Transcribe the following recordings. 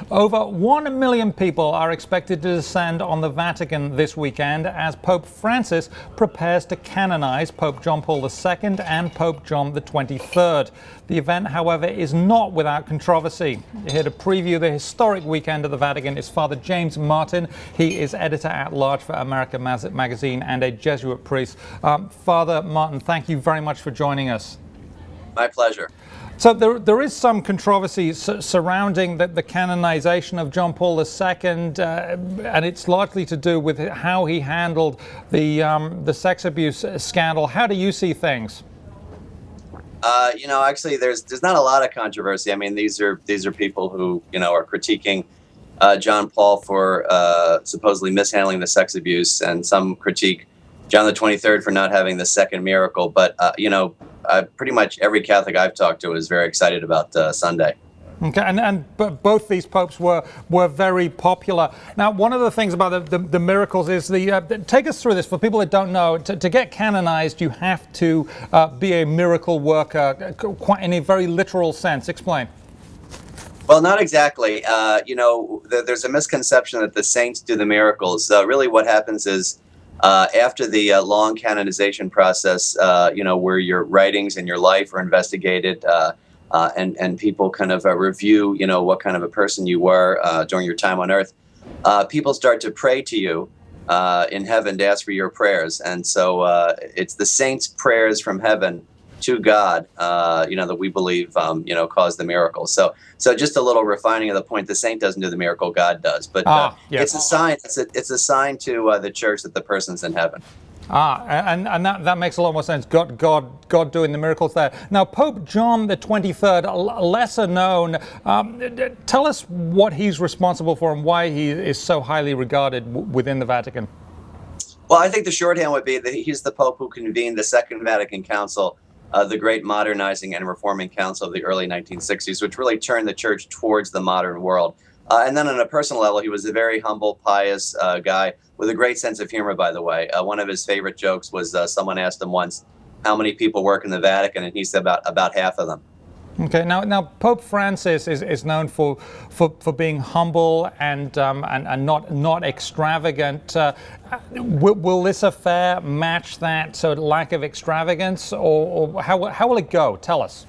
Over 1 million people are expected to descend on the Vatican this weekend as Pope Francis prepares to canonize Pope John Paul II and Pope John the 23rd. The event, however, is not without controversy. Here to preview the historic weekend at the Vatican is Father James Martin. He is editor-at-large for America Magazine and a Jesuit priest. Father Martin, thank you very much for joining us. My pleasure. So there is some controversy surrounding the canonization of John Paul II, and it's largely to do with how he handled the sex abuse scandal. How do you see things? Actually, there's not a lot of controversy. I mean, these are people who are critiquing John Paul for supposedly mishandling the sex abuse, and some critique John the 23rd for not having the second miracle. But pretty much every Catholic I've talked to is very excited about Sunday. Okay, and both these popes were very popular. Now, one of the things about the miracles is take us through this for people that don't know. To get canonized, you have to be a miracle worker, quite in a very literal sense. Explain. Well, not exactly. There's a misconception that the saints do the miracles. Really, what happens is after the long canonization process, where your writings and your life are investigated. And people kind of review, what kind of a person you were during your time on earth. People start to pray to you in heaven to ask for your prayers. And so it's the saints' prayers from heaven to God, that we believe, cause the miracle. So just a little refining of the point, the saint doesn't do the miracle, God does. But yes. It's a sign. It's a sign to the church that the person's in heaven. And that makes a lot more sense. God doing the miracles there. Now, Pope John the 23rd, lesser known. Tell us what he's responsible for and why he is so highly regarded within the Vatican. Well, I think the shorthand would be that he's the Pope who convened the Second Vatican Council, the great modernizing and reforming council of the early 1960s, which really turned the church towards the modern world. And then on a personal level, he was a very humble, pious guy with a great sense of humor, by the way. One of his favorite jokes was someone asked him once how many people work in the Vatican, and he said about half of them. Okay, now Pope Francis is known for being humble and not extravagant. Will this affair match that sort of lack of extravagance, or how will it go? Tell us.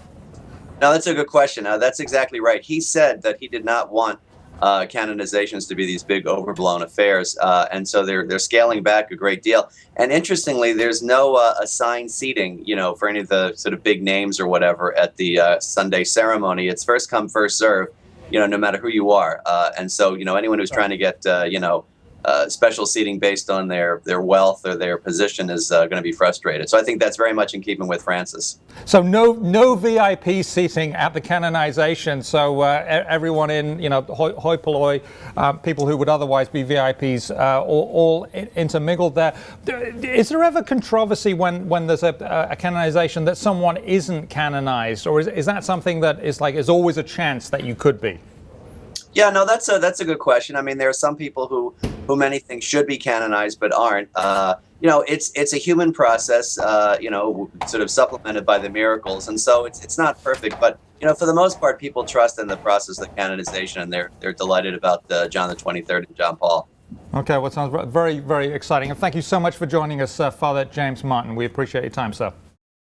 No, that's a good question. That's exactly right. He said that he did not want canonizations to be these big overblown affairs, and so they're scaling back a great deal. And interestingly, there's no assigned seating, for any of the sort of big names or whatever at the Sunday ceremony. It's first come, first serve, no matter who you are. And so, anyone who's trying to get, special seating based on their wealth or their position is going to be frustrated. So I think that's very much in keeping with Francis. So no VIP seating at the canonization. So everyone in, hoi polloi, people who would otherwise be VIPs, all intermingled there. Is there ever controversy when there's a canonization that someone isn't canonized, or is that something that is is always a chance that you could be? Yeah, no, that's a good question. I mean, there are some people who many think should be canonized but aren't. It's a human process, sort of supplemented by the miracles, and so it's not perfect. But for the most part, people trust in the process of canonization, and they're delighted about John the 23rd and John Paul. Okay, well, it sounds very, very exciting. And thank you so much for joining us, Father James Martin. We appreciate your time, sir.